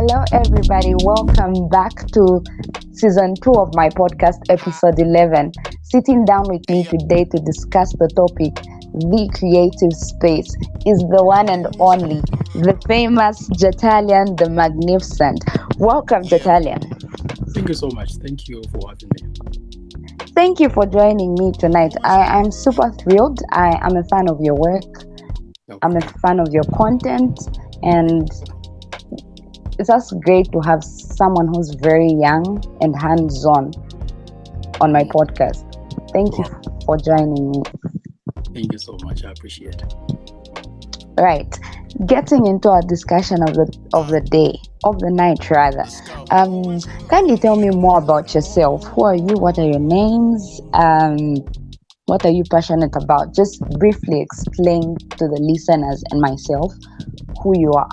Hello, everybody. Welcome back to season 2 of my podcast, episode 11. Sitting down with me today to discuss the topic, the creative space, is the one and only, the famous Jaytalien the Magnificent. Welcome, Jaytalien. Thank you so much. Thank you for having me. Thank you for joining me tonight. I'm super thrilled. I am a fan of your work. I'm a fan of your content, and it's just great to have someone who's very young and hands-on my podcast. Thank you for joining me. Thank you so much. I appreciate it. Right. Getting into our discussion of the night rather. Kindly tell me more about yourself. Who are you? What are your names? What are you passionate about? Just briefly explain to the listeners and myself who you are.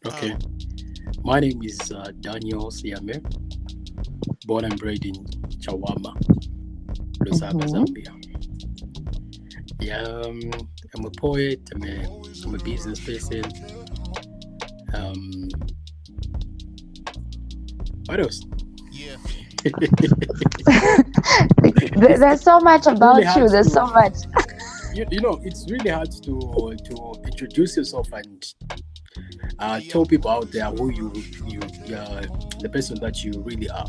Okay. My name is Daniel Siame, born and bred in Chawama, Lusaka, Zambia. Yeah, I'm a poet. I'm a business person. What else? There's so much about really you. There's so much. You know, it's really hard to introduce yourself and tell people out there who you the person that you really are.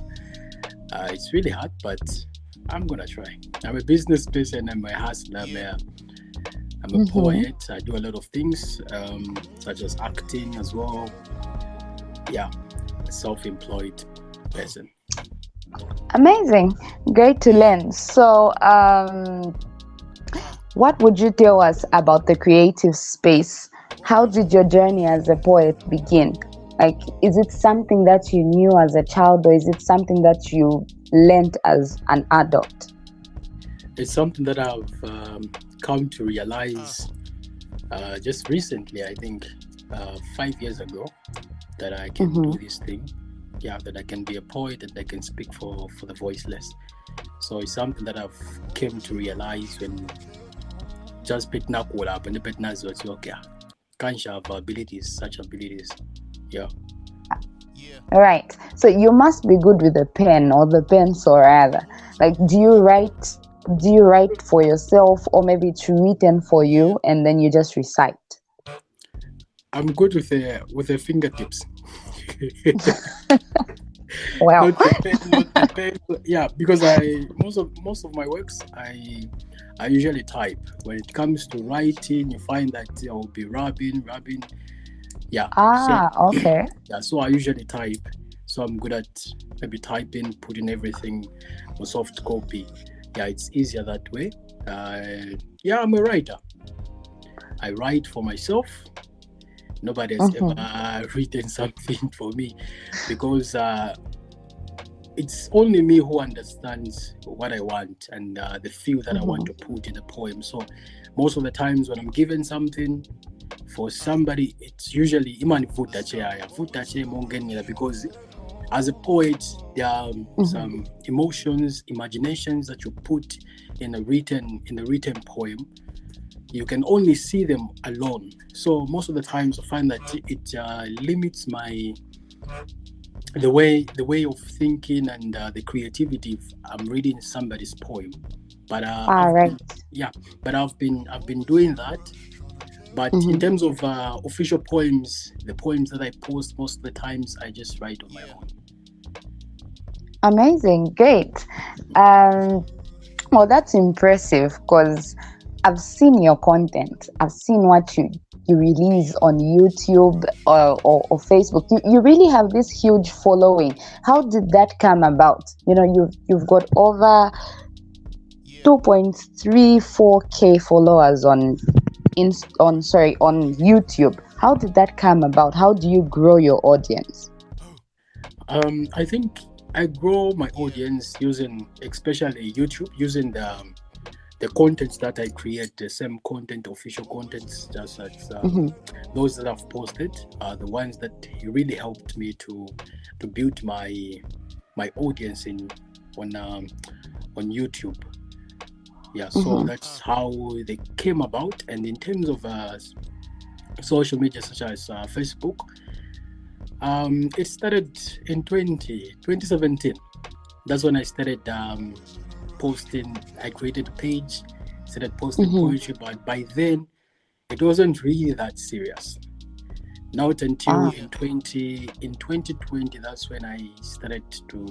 It's really hard, but I'm gonna try. I'm a business person. I'm a hustler. I'm a poet. I do a lot of things, such as acting as well. Yeah, a self-employed person. Amazing. Great to learn. So, what would you tell us about the creative space? How did your journey as a poet begin? Like, is it something that you knew as a child, or is it something that you learned as an adult? It's something that I've come to realize just recently, I think 5 years ago, that I can do this thing. Yeah, that I can be a poet and I can speak for the voiceless. So it's something that I've came to realize when just picking up all up and the pet nas was okay. Can't have abilities, such abilities. Yeah. Right. So you must be good with the pen or the pencil rather. Like, do you write for yourself, or maybe it's written for you and then you just recite? I'm good with the fingertips. Wow. Not the pen. Yeah, because most of my works I usually type. When it comes to writing, you find that I'll be rubbing. Yeah. Okay. Yeah, so I usually type. So I'm good at maybe typing, putting everything on soft copy. Yeah, it's easier that way. Yeah, I'm a writer. I write for myself. Nobody has ever written something for me, because it's only me who understands what I want and the feel that I want to put in a poem. So most of the times when I'm given something for somebody, it's usually because as a poet, there are some emotions, imaginations that you put in a written poem. You can only see them alone. So most of the times I find that it limits the way of thinking and the creativity if I'm reading somebody's poem. But I've been doing that. But in terms of official poems, the poems that I post, most of the times I just write on my own. Amazing. Great. Well, that's impressive, because I've seen your content. I've seen what you release on YouTube or Facebook. You really have this huge following. How did that come about? You know, you've got over 2.34k followers on YouTube. How did that come about? How do you grow your audience? I think I grow my audience using, especially YouTube, using the contents that I create, the same content, official contents, just as those that I've posted are the ones that really helped me to build my audience on YouTube. Yeah, so that's how they came about. And in terms of social media such as Facebook, It started in 2017. That's when I started posting. I created a page, started posting poetry, but by then it wasn't really that serious. Not until Ah. in 2020, that's when I started to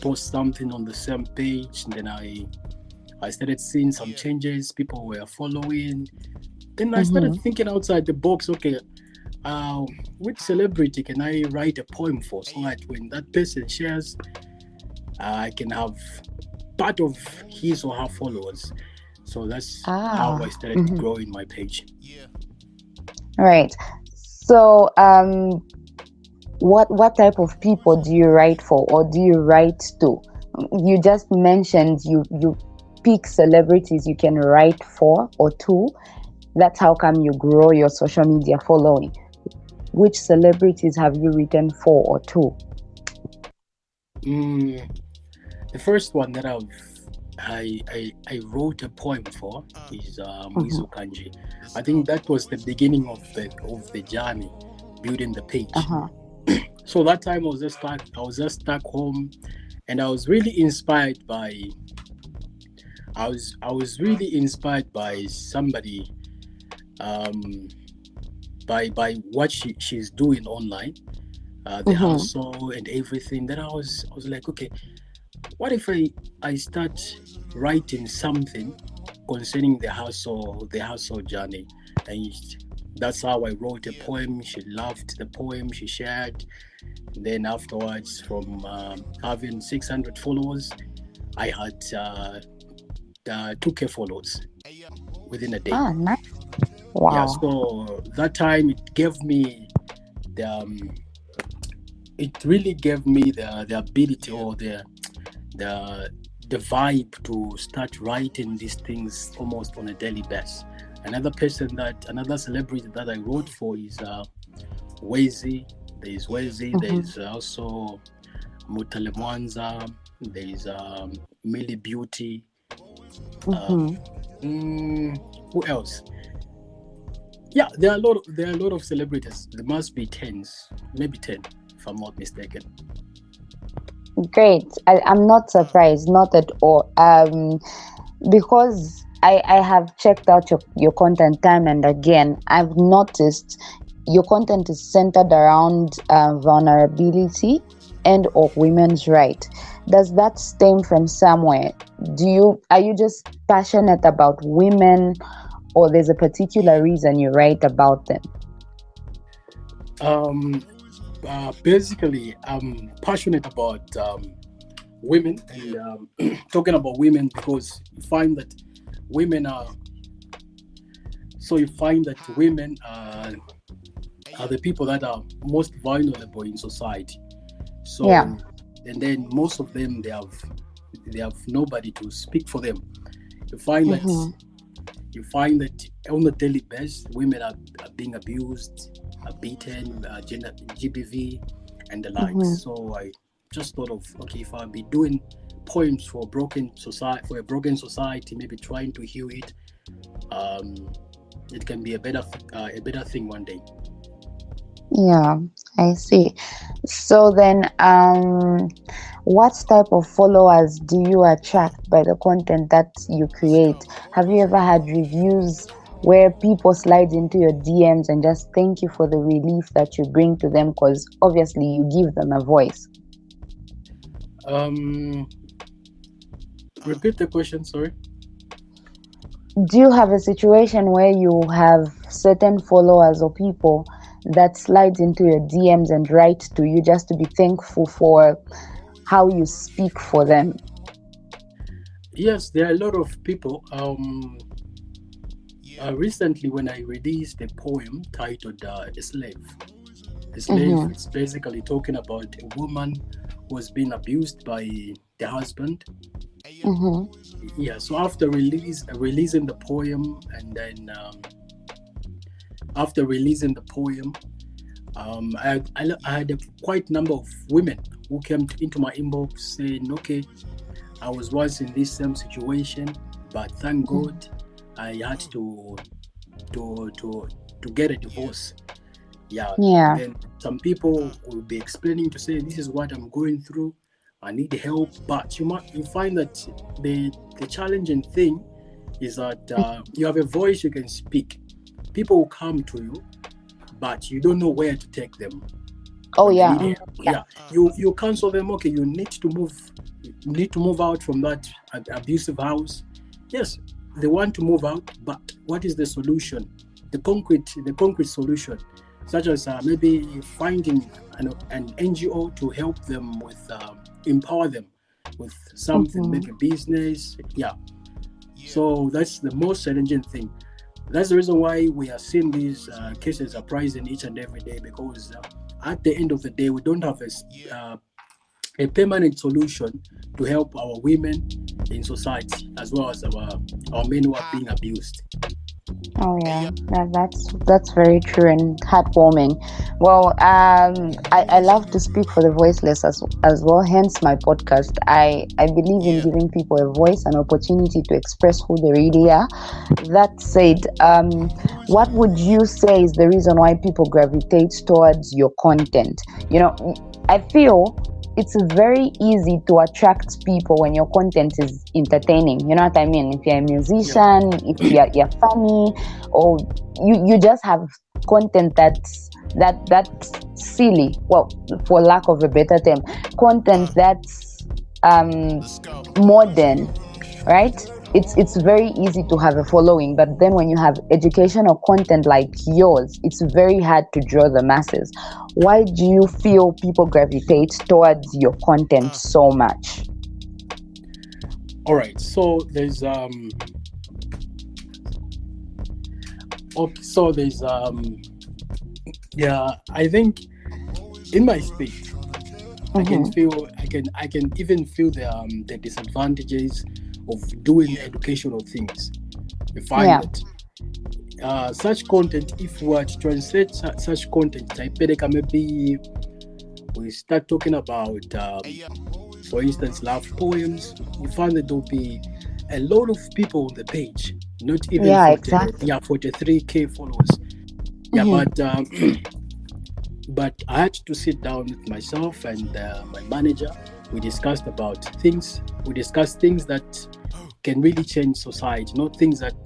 post something on the same page, and then I started seeing some changes. People were following. Then I started thinking outside the box. Okay, which celebrity can I write a poem for, so that when that person shares, I can have part of his or her followers. So that's how I started growing my page. Right. So, what type of people do you write for, or do you write to? You just mentioned you pick celebrities you can write for or to. That's how come you grow your social media following. Which celebrities have you written for or to? The first one that I wrote a poem for is Muizu Kanji. I think that was the beginning of the journey, building the page. So that time I was just stuck home, and I was really inspired by really inspired by somebody, by what she's doing online, the hustle and everything. Then I was like, okay, what if I start writing something concerning the hustle journey? And that's how I wrote a poem. She loved the poem, she shared. And then afterwards, from having 600 followers, I had 2K followers within a day. Ah, nice. Wow. Yeah, so that time it gave me it really gave me the ability, or the vibe to start writing these things almost on a daily basis. Another celebrity that I wrote for is Wezi. There's Wezi. There's also Mutale Mwanza. There's Millie Beauty. Who else? Yeah, there are a lot of celebrities. There must be maybe 10, if I'm not mistaken. Great. I'm not surprised, not at all. Because I have checked out your content time and again. I've noticed your content is centered around vulnerability and or women's right. Does that stem from somewhere? Are you just passionate about women, or there's a particular reason you write about them? Basically, I'm passionate about women, and talking about women, because you find that women are the people that are most vulnerable in society. So, Yeah. and then most of them, they have nobody to speak for them. You find that on a daily basis, women are being abused, are beaten, gender GBV, and the likes. So I just thought of, okay, if I'll be doing poems for a broken society, maybe trying to heal it, it can be a better thing one day. Yeah, I see. So then, what type of followers do you attract by the content that you create? Have you ever had reviews where people slide into your DMs and just thank you for the relief that you bring to them? Because obviously you give them a voice. Repeat the question, sorry. Do you have a situation where you have certain followers or people that slide into your DMs and write to you just to be thankful for how you speak for them? Yes, there are a lot of people. Recently, when I released a poem titled "A Slave," it's basically talking about a woman who was being abused by the husband. Yeah, so after releasing the poem, and then after releasing the poem, I had a quite number of women who came into my inbox saying, okay, I was once in this same situation, but thank God I had to get a divorce. Yeah, Yeah. then some people will be explaining to say, this is what I'm going through, I need help. But you find that the challenging thing is that you have a voice, you can speak. People will come to you, but you don't know where to take them Oh when they yeah. need help. Yeah, you counsel them. Okay, you need to move out from that abusive house. Yes, they want to move out, but what is the solution? The concrete solution, such as maybe finding an NGO to help them with empower them with something, Mm-hmm. maybe business. Yeah, so that's the most challenging thing. That's the reason why we are seeing these cases are rising each and every day, because at the end of the day, we don't have a permanent solution to help our women in society, as well as our men who are being abused. Oh yeah, that's very true and heartwarming. Well, I love to speak for the voiceless as well. Hence my podcast. I believe in giving people a voice, an opportunity to express who they really are. That said, what would you say is the reason why people gravitate towards your content? I feel it's very easy to attract people when your content is entertaining. You know what I mean? If you're a Yeah. musician, if you're funny, or you just have content that's silly. Well, for lack of a better term, content that's modern, right? It's very easy to have a following, but then when you have educational content like yours, it's very hard to draw the masses. Why do you feel people gravitate towards your content so much? All right. So there's okay, so there's yeah, I think in my state, Mm-hmm. I can even feel the disadvantages of doing educational things. You find Yeah. that such content, if we were to translate such content, maybe we start talking about, for instance, love poems, you find that there'll be a lot of people on the page, not even Yeah, 40, exactly. yeah, 43K followers. Yeah, Mm-hmm. but I had to sit down with myself and my manager. We discussed about things. We discussed things that can really change society, not things that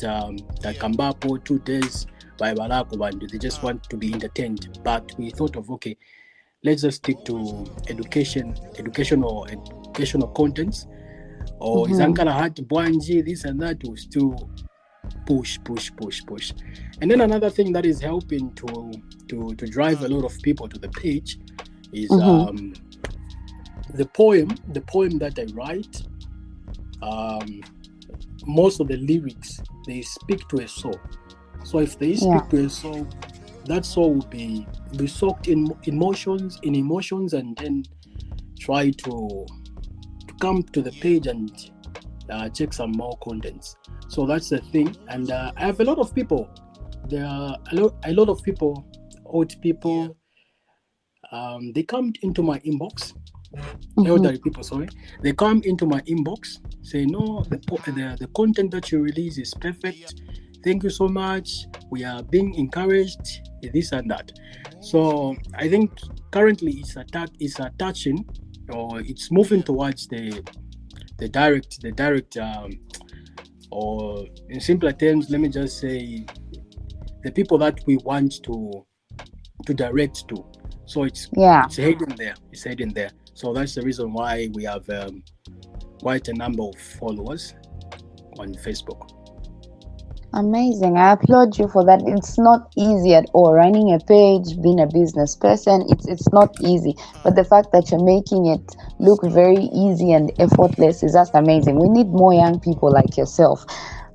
come back for 2 days by Barack and they just want to be entertained. But we thought of, okay, let's just stick to educational contents. Or is Mm-hmm. Ankara hard to Bwanji, this and that will still push. And then another thing that is helping to drive a lot of people to the page is Mm-hmm. the poem that I write. Um, Most of the lyrics, they speak to a soul. So if they Yeah. speak to a soul, that soul will be soaked in emotions, and then try to come to the page and check some more contents. So that's the thing. And I have a lot of people. There are a lot of people, old people. They come into my inbox. Mm-hmm. Elderly people, sorry. They come into my inbox, say, no, the content that you release is perfect. Thank you so much. We are being encouraged, this and that. So I think currently it's attaching, or it's moving towards the direct or in simpler terms, let me just say the people that we want to direct to. So it's Yeah. it's heading there. It's heading there. So that's the reason why we have quite a number of followers on Facebook. Amazing. I applaud you for that. It's not easy at all. Running a page, being a business person, it's not easy. But the fact that you're making it look very easy and effortless is just amazing. We need more young people like yourself.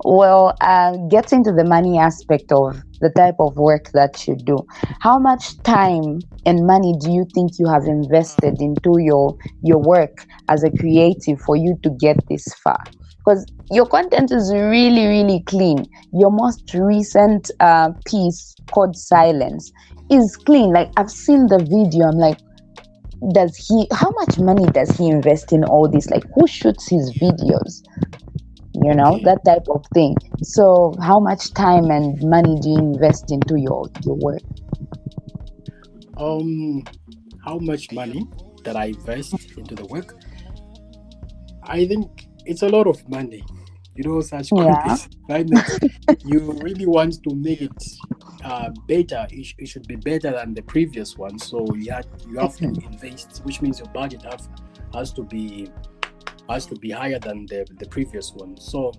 Well, getting to the money aspect of the type of work that you do, how much time and money do you think you have invested into your work as a creative for you to get this far? Because your content is really, really clean. Your most recent piece called Silence is clean. Like, I've seen the video. I'm like, how much money does he invest in all this? Like, who shoots his videos? Okay. That type of thing. So how much time and money do you invest into your work? How much money that I invest into the work? I think it's a lot of money. Such Yeah. copies. Right? You really want to make it better. It should be better than the previous one. So you have to invest, which means your budget has to be higher than the previous one. So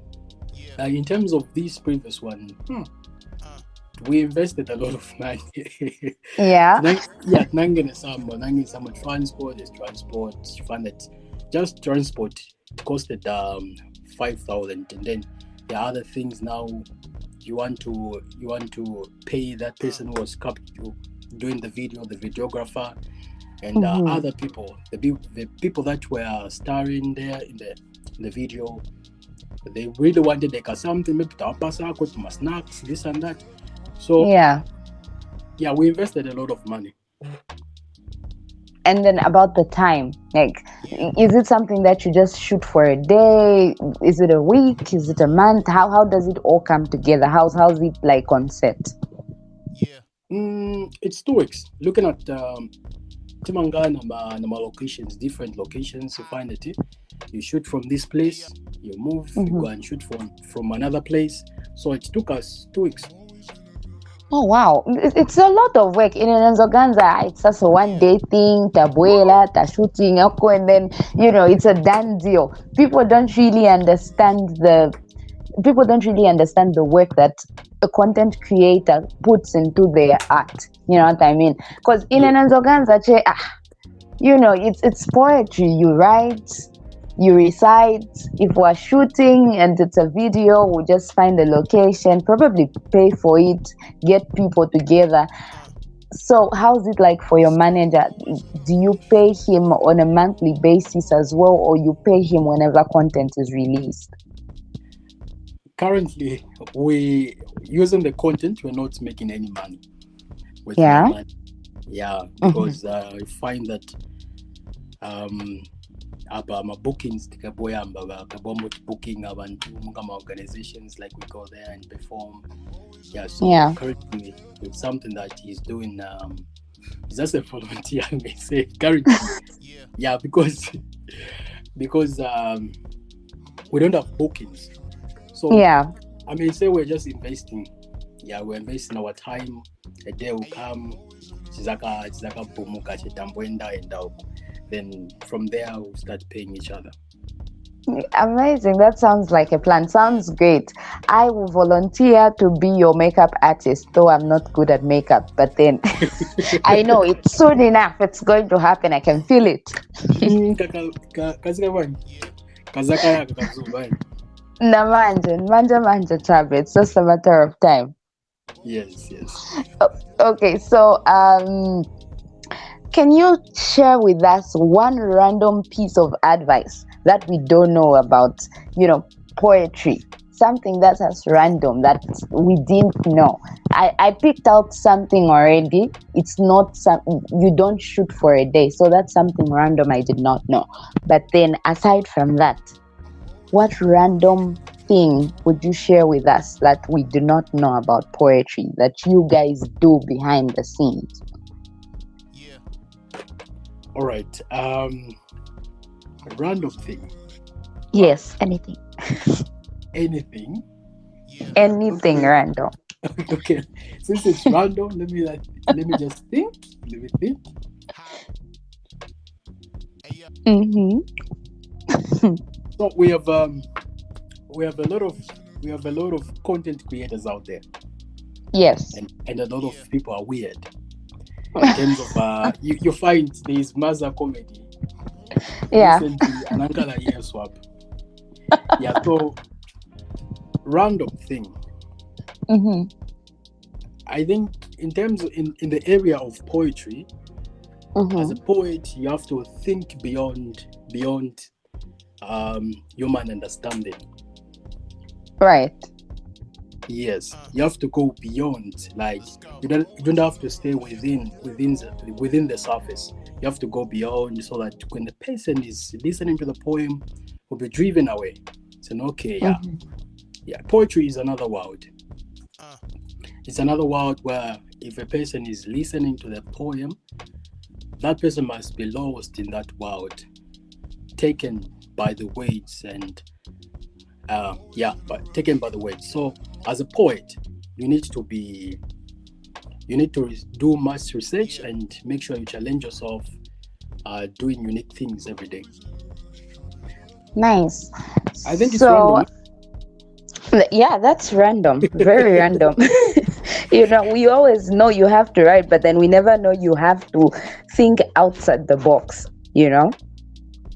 in terms of this previous one, we invested a lot of money. Yeah. Nangene some transport. There's transport. You find that just transport costed 5,000, and then the other things now you want to pay that person who was doing the video, the videographer, and other people, the people that were starring there in the video. They really wanted like something, maybe to snacks, this and that. So Yeah. we invested a lot of money. And then about the time, like, is it something that you just shoot for a day? Is it a week? Is it a month? How does it all come together? How's it like on set? It's 2 weeks. Looking at Timanga nama locations, different locations. You find it. You shoot from this place, you move, you go and shoot from another place. So it took us 2 weeks. Oh wow, it's a lot of work. In Nzoganza, it's just a one-day thing, tabuela, ta shooting, and then it's a done deal. People don't really understand the work that a content creator puts into their art. You know what I mean? Because in Nzoganza, it's poetry. You write, you recite. If we're shooting and it's a video, we'll just find a location, probably pay for it, get people together. So how's it like for your manager? Do you pay him on a monthly basis as well, or you pay him whenever content is released? Currently, we using the content, we're not making any money with money. Because I find that my bookings booking organizations, like we go there and perform. Currently it's something that he's doing. He's just a volunteer, I may say, currently. Because we don't have bookings. So I may say we're just investing. We're investing our time. A day will come. Then from there we'll start paying each other. Amazing. That sounds like a plan. Sounds great. I will volunteer to be your makeup artist, though I'm not good at makeup, but then I know it's soon enough. It's going to happen. I can feel it. Manja Chabe. It's just a matter of time. Yes. Okay, so can you share with us one random piece of advice that we don't know about, poetry? Something that's as random that we didn't know. I picked out something already. It's not you don't shoot for a day, so that's something random I did not know. But then aside from that, what random thing would you share with us that we do not know about poetry that you guys do behind the scenes? All right. A random thing. Yes, anything. Anything? Anything okay. Random. Okay. Since it's random, let me just think. Let me think. So we have a lot of content creators out there. Yes. And a lot of people are weird. In terms of you find there's Maza comedy. Recently, an Ankara year swap. So random thing. I think in terms in the area of poetry, as a poet, you have to think beyond human understanding. Right. Yes, you have to go beyond. Like you don't have to stay within the surface. You have to go beyond so that when the person is listening to the poem, will be driven away. Saying, okay, poetry is another world. It's another world where if a person is listening to the poem, that person must be lost in that world, taken by the words and but taken by the words. So as a poet, you need to do much research and make sure you challenge yourself doing unique things every day. Nice. I think it's random. Yeah, that's random. Very random. We always know you have to write, but then we never know you have to think outside the box.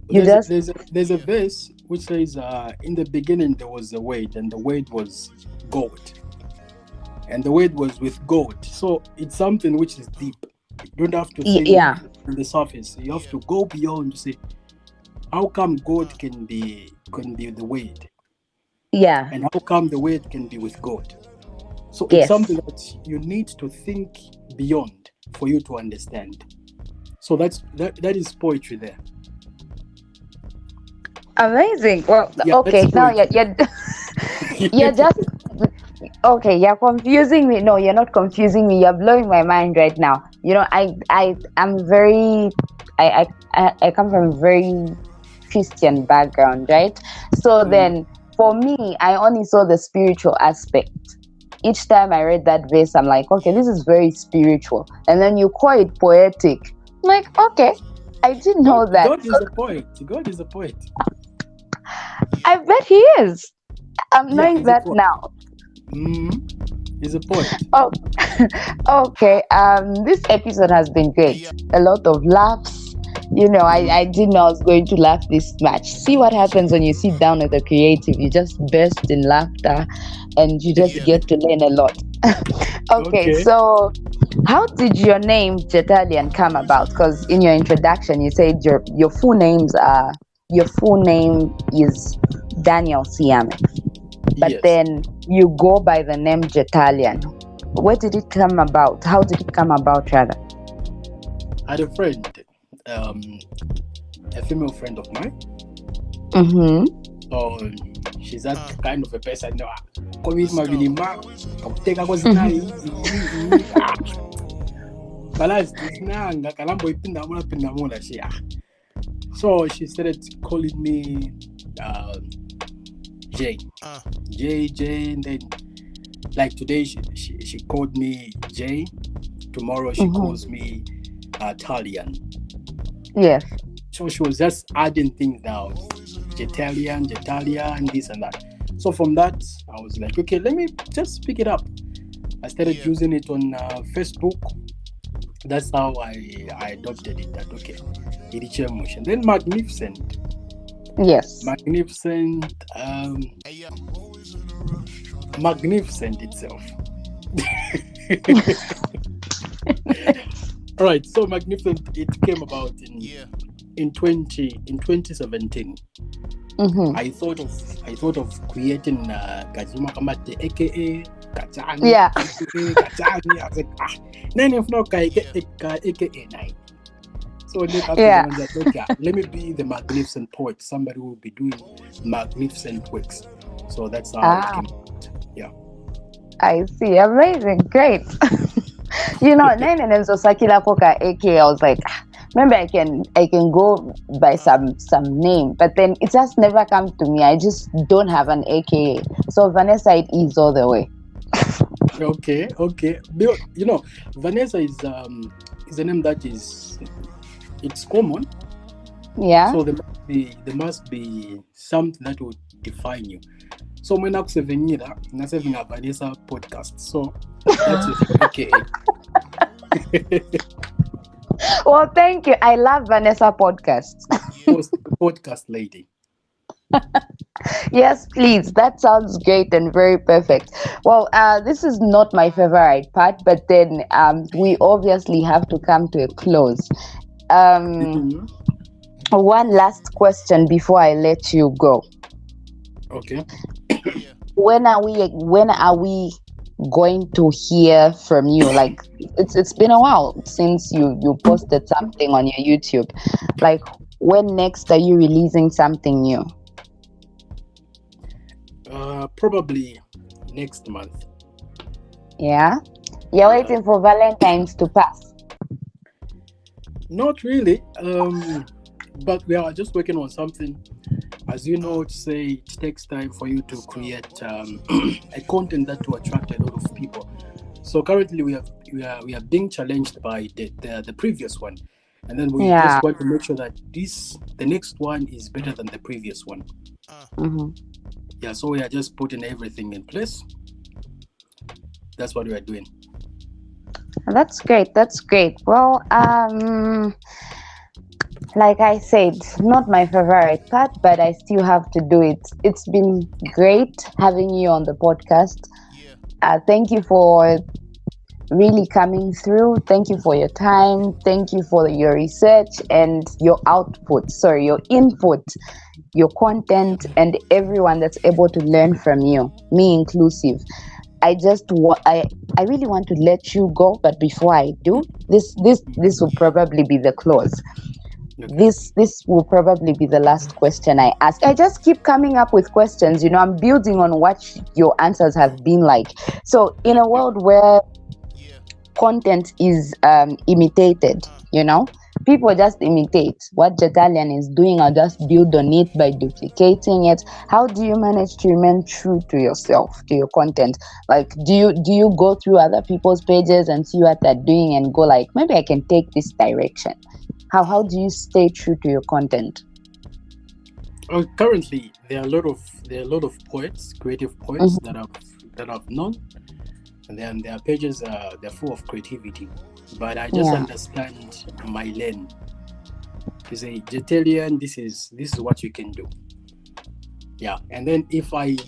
There's a verse which says, in the beginning there was a word, and the word was God, and the word was with God. So it's something which is deep. You don't have to think on the surface. You have to go beyond to say, how come God can be the word? Yeah. And how come the word can be with God? So it's something that you need to think beyond for you to understand. So that is poetry there. Amazing. Well, okay. Now you're just okay. You're confusing me. No, you're not confusing me. You're blowing my mind right now. I'm very. I come from a very Christian background, right? So then, for me, I only saw the spiritual aspect. Each time I read that verse, I'm like, okay, this is very spiritual. And then you call it poetic. I'm like, okay, I didn't know that. God is a poet. God is a poet. I bet he is. I'm knowing that now. He's a poet. Oh, okay. This episode has been great. A lot of laughs. I didn't know I was going to laugh this much. See what happens when you sit down with a creative. You just burst in laughter and you just get to learn a lot. Okay, so how did your name Jaytalien come about? Because in your introduction you said your full name is Daniel Siame. But then you go by the name Jaytalien. Where did it come about? How did it come about, rather? I had a friend, a female friend of mine. So she's that kind of a person. So she started calling me Jay, and then like today she called me Jay. Tomorrow she calls me Jaytalien. Yes. So she was just adding things now, Jaytalien, this and that. So from that, I was like, okay, let me just pick it up. I started using it on Facebook. That's how I adopted it. That okay, and then Magnificent. Yes. Magnificent. Magnificent itself. All right. So Magnificent, it came about in 2017. I thought of creating Kajima Kamate, aka Kachani. Yeah. Kachani. I was like, none of no aka 9. So let me be the magnificent poet. Somebody who will be doing magnificent works. So that's how it came out. Yeah. I see. Amazing. Great. Name and Sakila Koka AK. I was like, maybe I can go by some name, but then it just never come to me. I just don't have an AKA. So Vanessa, it is all the way. Okay. Vanessa is a name that it's common. Yeah. So there must be something that would define you. So when I'm having a Vanessa podcast. So that's okay. Well, thank you. I love Vanessa podcasts. Podcast lady. Yes, please. That sounds great and very perfect. Well, this is not my favorite part, but then we obviously have to come to a close. One last question before I let you go. Okay. When are we going to hear from you? Like it's been a while since you posted something on your YouTube. Like when next are you releasing something new? Probably next month. Yeah. You're waiting for Valentine's to pass. Not really. But we are just working on something. As you know, it takes time for you to create a content that to attract a lot of people. So currently we are being challenged by the previous one, and then we Yeah. just want to make sure that the next one is better than the previous one. Mm-hmm. Yeah, so we are just putting everything in place. That's what we are doing. That's great. That's great. Well, like I said, not my favorite part, but I still have to do it. It's been great having you on the podcast. Thank you for really coming through. Thank you for your time. Thank you for your research and your output. Sorry, your input, your content, and everyone that's able to learn from you, me inclusive. I really want to let you go, but before I do, this will probably be the close. Okay. This will probably be the last question I ask. I just keep coming up with questions. I'm building on what your answers have been like. So in a world where content is imitated, people just imitate what Jaytalien is doing or just build on it by duplicating it. How do you manage to remain true to yourself, to your content? Like, do you go through other people's pages and see what they're doing and go like, maybe I can take this direction? How do you stay true to your content? Currently, there are a lot of poets, creative poets that I've known, and then their pages they're full of creativity. But I just understand my lane. To say, Jaytalien, this is what you can do. Yeah, and then if I've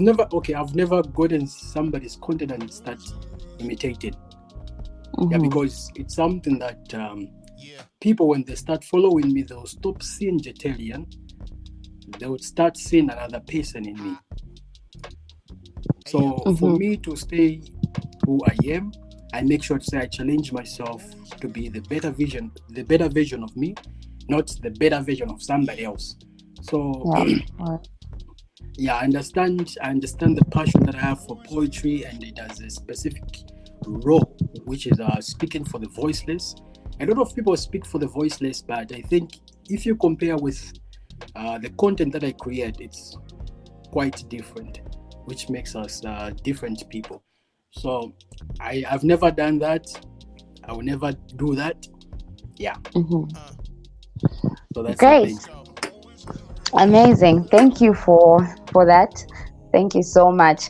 never gotten somebody's content and start imitating. Yeah, because it's something that people, when they start following me, they'll stop seeing Jaytalien. They would start seeing another person in me. So for me to stay who I am, I make sure to say I challenge myself to be the better version of me, not the better version of somebody else. So yeah, I understand the passion that I have for poetry, and it has a specific role, which is speaking for the voiceless. A lot of people speak for the voiceless, but I think if you compare with the content that I create, it's quite different, which makes us different people. So I've never done that. I will never do that. Yeah. So that's great. the thing. Amazing. Thank you for that. Thank you so much.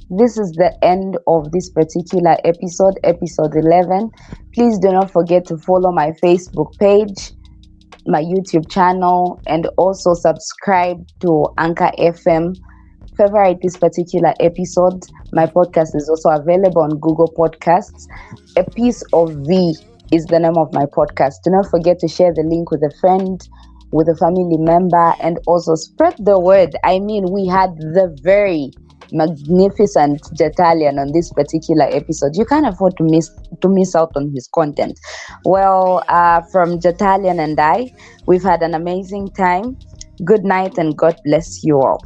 This is the end of this particular episode 11. Please do not forget to follow my Facebook page, my YouTube channel, and also subscribe to Anchor FM. Favorite this particular episode. My podcast is also available on Google Podcasts. A Piece of V is the name of my podcast. Do not forget to share the link with a friend, with a family member, and also spread the word. I mean, we had the very magnificent Jaytalien on this particular episode. You can't afford to miss out on his content. Well, from Jaytalien and I, we've had an amazing time. Good night and God bless you all.